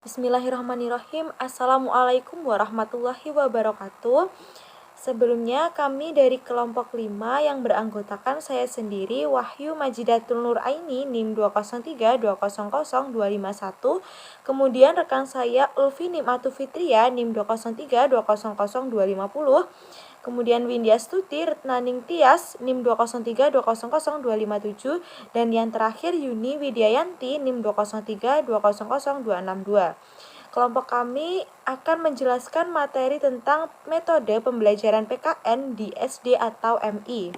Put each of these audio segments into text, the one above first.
Bismillahirrahmanirrahim. Assalamualaikum warahmatullahi wabarakatuh. Sebelumnya kami dari kelompok 5 yang beranggotakan saya sendiri Wahyu Majidatul Nur Aini NIM 203200251. Kemudian rekan saya Ulfi Nimatu Fitria NIM 203200250. Kemudian Windia Stuti Retnaning Tias NIM 203200257 dan yang terakhir Yuni Widyayanti NIM 203200262. Kelompok kami akan menjelaskan materi tentang metode pembelajaran PKN di SD atau MI.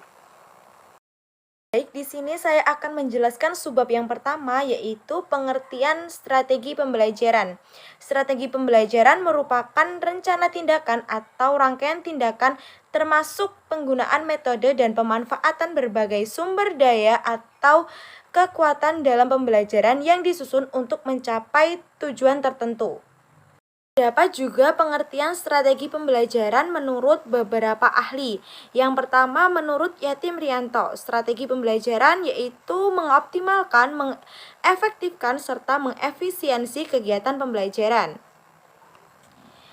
Baik, di sini saya akan menjelaskan subbab yang pertama, yaitu pengertian strategi pembelajaran. Strategi pembelajaran merupakan rencana tindakan atau rangkaian tindakan termasuk penggunaan metode dan pemanfaatan berbagai sumber daya atau kekuatan dalam pembelajaran yang disusun untuk mencapai tujuan tertentu. Dapat juga pengertian strategi pembelajaran menurut beberapa ahli. Yang pertama menurut Yatim Rianto, strategi pembelajaran yaitu mengoptimalkan, mengefektifkan, serta mengefisiensi kegiatan pembelajaran.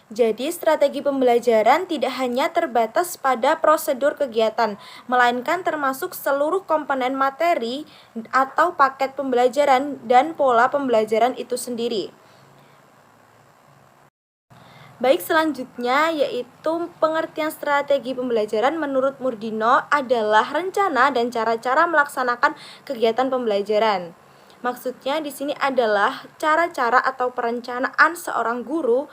Jadi strategi pembelajaran tidak hanya terbatas pada prosedur kegiatan, melainkan termasuk seluruh komponen materi atau paket pembelajaran dan pola pembelajaran itu sendiri. Baik, selanjutnya yaitu pengertian strategi pembelajaran menurut Murdino adalah rencana dan cara-cara melaksanakan kegiatan pembelajaran. Maksudnya di sini adalah cara-cara atau perencanaan seorang guru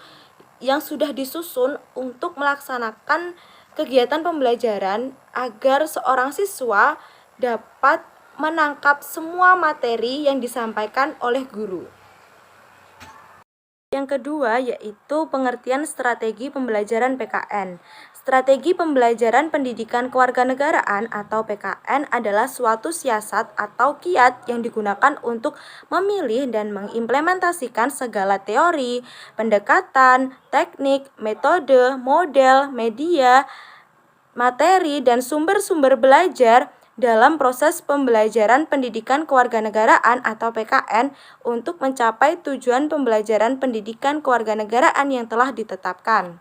yang sudah disusun untuk melaksanakan kegiatan pembelajaran agar seorang siswa dapat menangkap semua materi yang disampaikan oleh guru. Yang kedua yaitu pengertian strategi pembelajaran PKN. Strategi pembelajaran pendidikan kewarganegaraan atau PKN adalah suatu siasat atau kiat yang digunakan untuk memilih dan mengimplementasikan segala teori, pendekatan, teknik, metode, model, media, materi, dan sumber-sumber belajar dalam proses pembelajaran pendidikan kewarganegaraan atau PKN untuk mencapai tujuan pembelajaran pendidikan kewarganegaraan yang telah ditetapkan.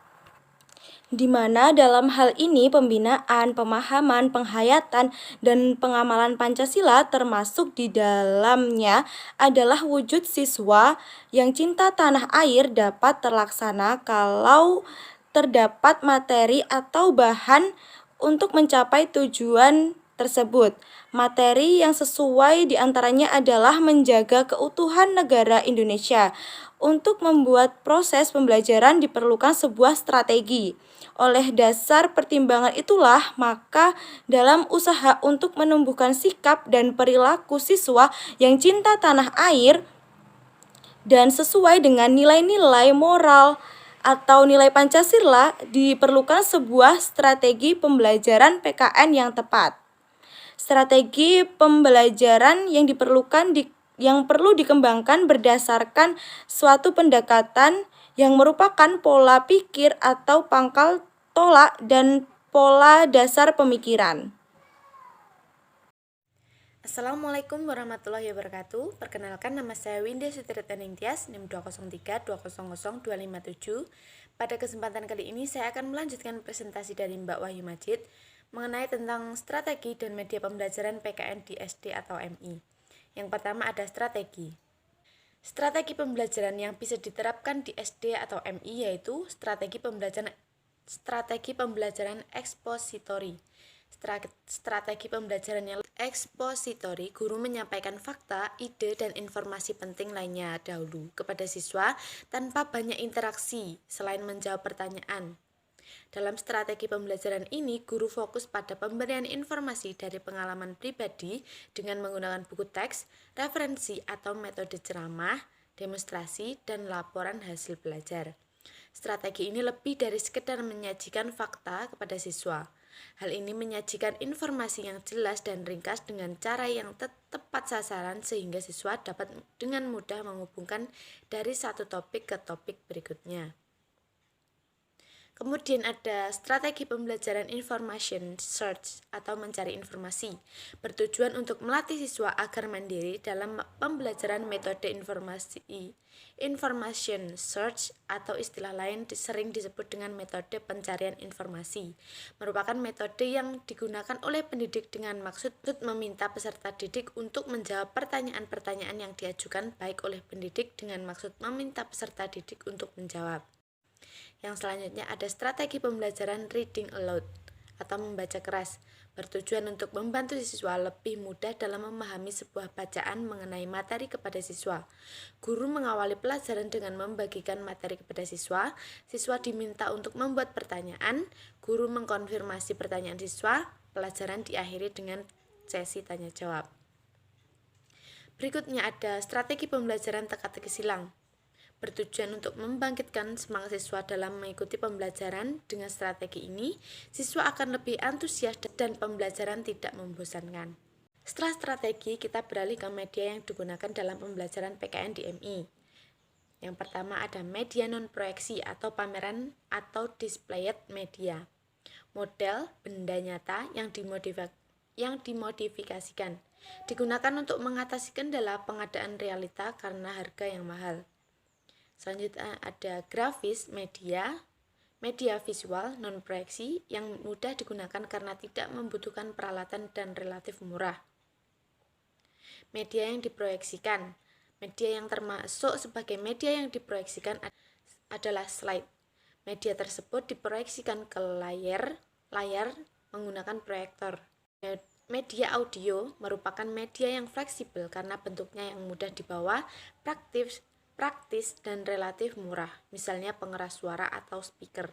Di mana dalam hal ini pembinaan, pemahaman, penghayatan, dan pengamalan Pancasila termasuk di dalamnya adalah wujud siswa yang cinta tanah air dapat terlaksana kalau terdapat materi atau bahan untuk mencapai tujuan tersebut. Materi yang sesuai diantaranya adalah menjaga keutuhan negara Indonesia. Untuk membuat proses pembelajaran diperlukan sebuah strategi. Oleh dasar pertimbangan itulah, maka dalam usaha untuk menumbuhkan sikap dan perilaku siswa yang cinta tanah air dan sesuai dengan nilai-nilai moral atau nilai Pancasila, diperlukan sebuah strategi pembelajaran PKN yang tepat. Strategi pembelajaran yang perlu dikembangkan berdasarkan suatu pendekatan yang merupakan pola pikir atau pangkal tolak dan pola dasar pemikiran. Assalamualaikum warahmatullahi wabarakatuh. Perkenalkan, nama saya Windia Stuti Retnaning Tias NIM 203200257. Pada kesempatan kali ini saya akan melanjutkan presentasi dari Mbak Wahyu Majid mengenai tentang strategi dan media pembelajaran PKN di SD atau MI. Yang pertama ada strategi. Strategi pembelajaran yang bisa diterapkan di SD atau MI yaitu strategi pembelajaran ekspositori. Strategi pembelajaran yang ekspositori, guru menyampaikan fakta, ide, dan informasi penting lainnya dahulu kepada siswa tanpa banyak interaksi selain menjawab pertanyaan. Dalam strategi pembelajaran ini, guru fokus pada pemberian informasi dari pengalaman pribadi dengan menggunakan buku teks, referensi atau metode ceramah, demonstrasi, dan laporan hasil belajar. Strategi ini lebih dari sekedar menyajikan fakta kepada siswa. Hal ini menyajikan informasi yang jelas dan ringkas dengan cara yang tepat sasaran sehingga siswa dapat dengan mudah menghubungkan dari satu topik ke topik berikutnya. Kemudian ada strategi pembelajaran information search atau mencari informasi, bertujuan untuk melatih siswa agar mandiri dalam pembelajaran metode information search atau istilah lain sering disebut dengan metode pencarian informasi, merupakan metode yang digunakan oleh pendidik dengan maksud meminta peserta didik untuk menjawab pertanyaan-pertanyaan yang diajukan baik oleh pendidik dengan maksud meminta peserta didik untuk menjawab. Yang selanjutnya ada strategi pembelajaran reading aloud atau membaca keras, bertujuan untuk membantu siswa lebih mudah dalam memahami sebuah bacaan mengenai materi kepada siswa. Guru mengawali pelajaran dengan membagikan materi kepada siswa. Siswa diminta untuk membuat pertanyaan, guru mengkonfirmasi pertanyaan siswa. Pelajaran diakhiri dengan sesi tanya jawab. Berikutnya ada strategi pembelajaran teka-teki silang, bertujuan untuk membangkitkan semangat siswa dalam mengikuti pembelajaran. Dengan strategi ini, siswa akan lebih antusias dan pembelajaran tidak membosankan. Setelah strategi, kita beralih ke media yang digunakan dalam pembelajaran PKN di MI. Yang pertama ada media non-proyeksi atau pameran atau displayed media. Model benda nyata yang dimodifikasikan, digunakan untuk mengatasi kendala pengadaan realita karena harga yang mahal. Selanjutnya ada grafis media visual non-proyeksi yang mudah digunakan karena tidak membutuhkan peralatan dan relatif murah. Media yang diproyeksikan, media yang termasuk sebagai media yang diproyeksikan adalah slide. Media tersebut diproyeksikan ke layar menggunakan proyektor. Media audio merupakan media yang fleksibel karena bentuknya yang mudah dibawa, praktis dan relatif murah, misalnya pengeras suara atau speaker.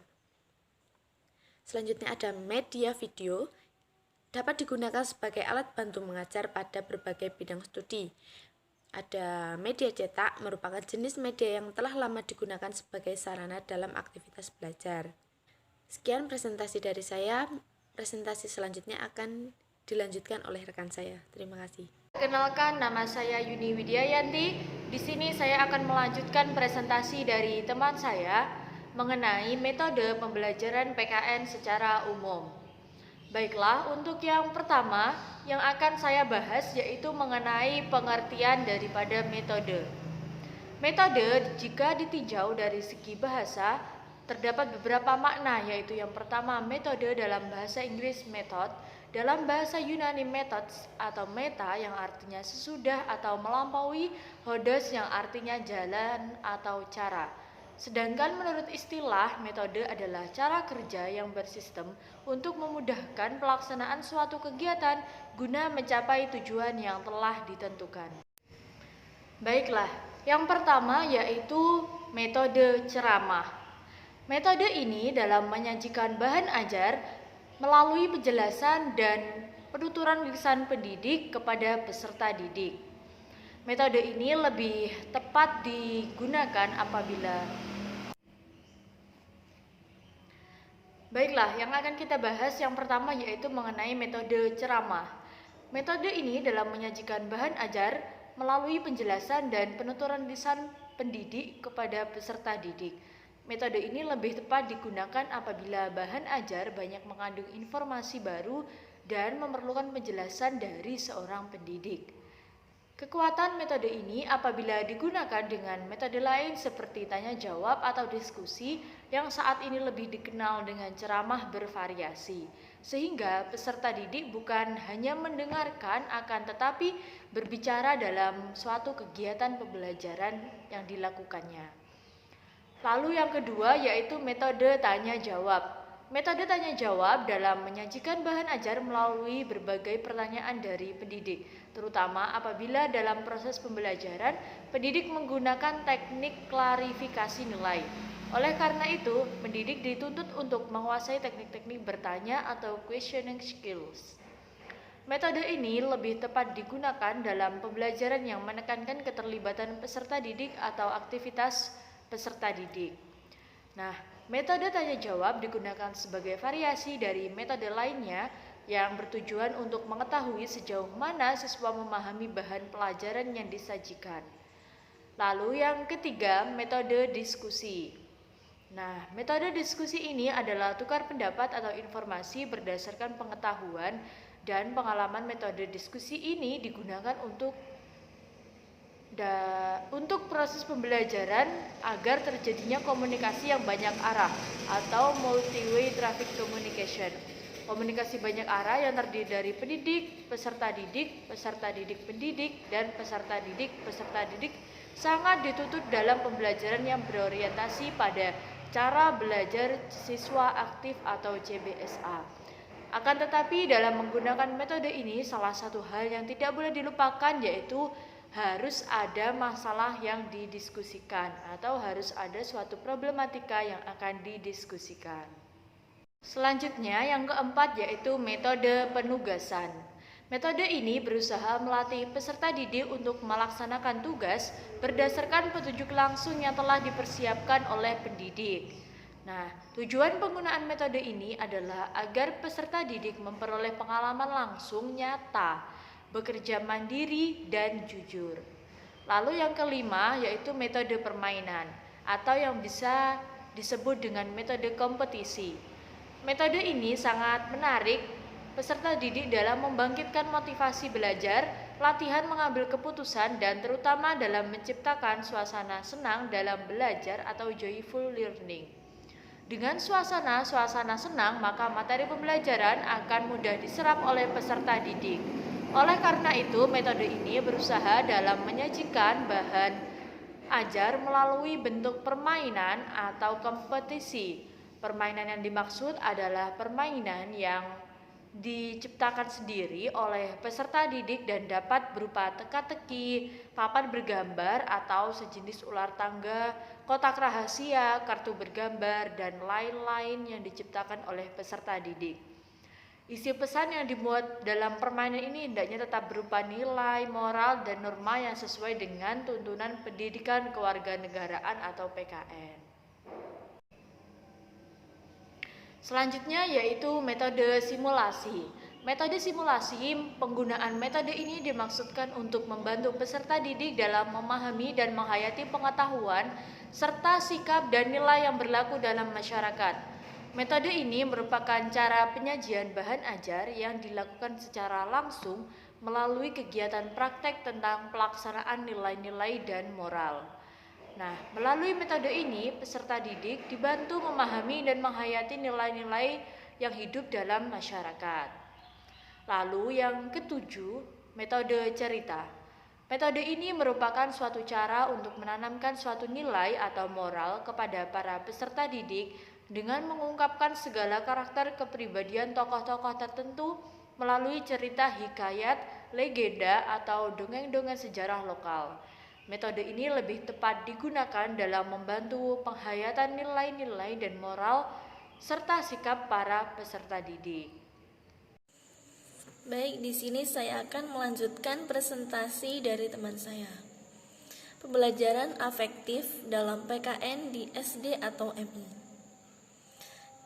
Selanjutnya ada media video, dapat digunakan sebagai alat bantu mengajar pada berbagai bidang studi. Ada media cetak, merupakan jenis media yang telah lama digunakan sebagai sarana dalam aktivitas belajar. Sekian presentasi dari saya, presentasi selanjutnya akan dilanjutkan oleh rekan saya. Terima kasih. Kenalkan, nama saya Yuni Widyayanti. Di sini saya akan melanjutkan presentasi dari teman saya mengenai metode pembelajaran PKN secara umum. Baiklah, untuk yang pertama yang akan saya bahas yaitu mengenai pengertian daripada metode. Metode jika ditinjau dari segi bahasa terdapat beberapa makna, yaitu yang pertama metode dalam bahasa Inggris method, dalam bahasa Yunani methods atau meta yang artinya sesudah atau melampaui, hodos yang artinya jalan atau cara. Sedangkan menurut istilah, metode adalah cara kerja yang bersistem untuk memudahkan pelaksanaan suatu kegiatan guna mencapai tujuan yang telah ditentukan. Baiklah, yang pertama yaitu metode ceramah. Metode ini dalam menyajikan bahan ajar melalui penjelasan dan penuturan lisan pendidik kepada peserta didik. Metode ini lebih tepat digunakan apabila Baiklah, yang akan kita bahas yang pertama yaitu mengenai metode ceramah. Metode ini dalam menyajikan bahan ajar melalui penjelasan dan penuturan lisan pendidik kepada peserta didik. Metode ini lebih tepat digunakan apabila bahan ajar banyak mengandung informasi baru dan memerlukan penjelasan dari seorang pendidik. Kekuatan metode ini apabila digunakan dengan metode lain seperti tanya jawab atau diskusi yang saat ini lebih dikenal dengan ceramah bervariasi, sehingga peserta didik bukan hanya mendengarkan akan tetapi berbicara dalam suatu kegiatan pembelajaran yang dilakukannya. Lalu yang kedua yaitu metode tanya jawab. Metode tanya jawab dalam menyajikan bahan ajar melalui berbagai pertanyaan dari pendidik, terutama apabila dalam proses pembelajaran pendidik menggunakan teknik klarifikasi nilai. Oleh karena itu, pendidik dituntut untuk menguasai teknik-teknik bertanya atau questioning skills. Metode ini lebih tepat digunakan dalam pembelajaran yang menekankan keterlibatan peserta didik atau aktivitas peserta didik. Nah, metode tanya jawab digunakan sebagai variasi dari metode lainnya yang bertujuan untuk mengetahui sejauh mana siswa memahami bahan pelajaran yang disajikan. Lalu yang ketiga, metode diskusi. Nah, metode diskusi ini adalah tukar pendapat atau informasi berdasarkan pengetahuan dan pengalaman. Metode diskusi ini digunakan untuk proses pembelajaran agar terjadinya komunikasi yang banyak arah atau multi-way traffic communication. Komunikasi banyak arah yang terdiri dari pendidik, peserta didik pendidik, dan peserta didik sangat dituntut dalam pembelajaran yang berorientasi pada cara belajar siswa aktif atau CBSA. Akan tetapi dalam menggunakan metode ini, salah satu hal yang tidak boleh dilupakan yaitu harus ada masalah yang didiskusikan atau harus ada suatu problematika yang akan didiskusikan. Selanjutnya yang keempat yaitu metode penugasan. Metode ini berusaha melatih peserta didik untuk melaksanakan tugas berdasarkan petunjuk langsung yang telah dipersiapkan oleh pendidik. Nah, tujuan penggunaan metode ini adalah agar peserta didik memperoleh pengalaman langsung nyata, bekerja mandiri dan jujur. Lalu yang kelima yaitu metode permainan atau yang bisa disebut dengan metode kompetisi. Metode ini sangat menarik peserta didik dalam membangkitkan motivasi belajar, latihan mengambil keputusan, dan terutama dalam menciptakan suasana senang dalam belajar atau joyful learning. Dengan suasana senang, maka materi pembelajaran akan mudah diserap oleh peserta didik. Oleh karena itu, metode ini berusaha dalam menyajikan bahan ajar melalui bentuk permainan atau kompetisi. Permainan yang dimaksud adalah permainan yang diciptakan sendiri oleh peserta didik dan dapat berupa teka-teki, papan bergambar atau sejenis ular tangga, kotak rahasia, kartu bergambar, dan lain-lain yang diciptakan oleh peserta didik. Isi pesan yang dimuat dalam permainan ini hendaknya tetap berupa nilai, moral, dan norma yang sesuai dengan tuntunan pendidikan kewarganegaraan atau PKN. Selanjutnya yaitu metode simulasi. Metode simulasi, penggunaan metode ini dimaksudkan untuk membantu peserta didik dalam memahami dan menghayati pengetahuan serta sikap dan nilai yang berlaku dalam masyarakat. Metode ini merupakan cara penyajian bahan ajar yang dilakukan secara langsung melalui kegiatan praktek tentang pelaksanaan nilai-nilai dan moral. Nah, melalui metode ini, peserta didik dibantu memahami dan menghayati nilai-nilai yang hidup dalam masyarakat. Lalu yang ketujuh, metode cerita. Metode ini merupakan suatu cara untuk menanamkan suatu nilai atau moral kepada para peserta didik dengan mengungkapkan segala karakter kepribadian tokoh-tokoh tertentu melalui cerita hikayat, legenda, atau dongeng-dongeng sejarah lokal. Metode ini lebih tepat digunakan dalam membantu penghayatan nilai-nilai dan moral serta sikap para peserta didik. Baik, di sini saya akan melanjutkan presentasi dari teman saya. Pembelajaran afektif dalam PKN di SD atau MI.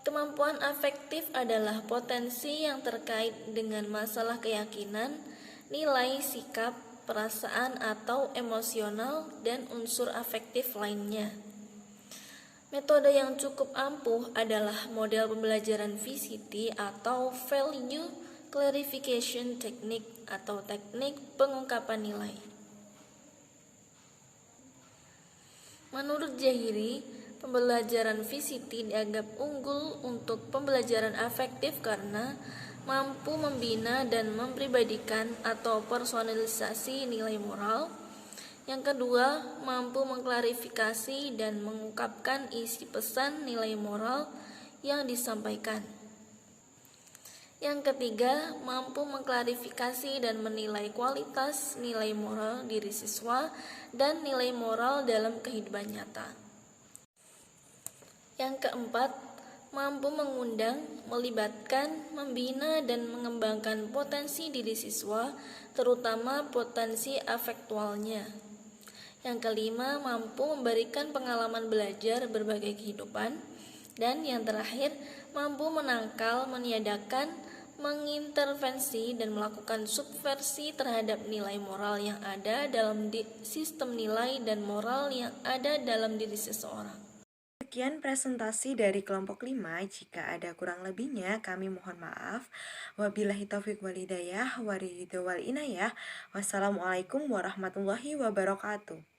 Kemampuan afektif adalah potensi yang terkait dengan masalah keyakinan, nilai, sikap, perasaan atau emosional, dan unsur afektif lainnya. Metode yang cukup ampuh adalah model pembelajaran VCT atau Value Clarification Technique atau teknik pengungkapan nilai. Menurut Jahiri, pembelajaran VCT dianggap unggul untuk pembelajaran afektif karena mampu membina dan mempribadikan atau personalisasi nilai moral. Yang kedua, mampu mengklarifikasi dan mengungkapkan isi pesan nilai moral yang disampaikan. Yang ketiga, mampu mengklarifikasi dan menilai kualitas nilai moral diri siswa dan nilai moral dalam kehidupan nyata. Yang keempat, mampu mengundang, melibatkan, membina, dan mengembangkan potensi diri siswa, terutama potensi afektualnya. Yang kelima, mampu memberikan pengalaman belajar berbagai kehidupan. Dan yang terakhir, mampu menangkal, meniadakan, mengintervensi, dan melakukan subversi terhadap nilai moral yang ada dalam sistem nilai dan moral yang ada dalam diri seseorang. Sekian presentasi dari kelompok 5. Jika ada kurang lebihnya, kami mohon maaf. Wabillahi taufiq walhidayah, waridho wal inayah. Wassalamualaikum warahmatullahi wabarakatuh.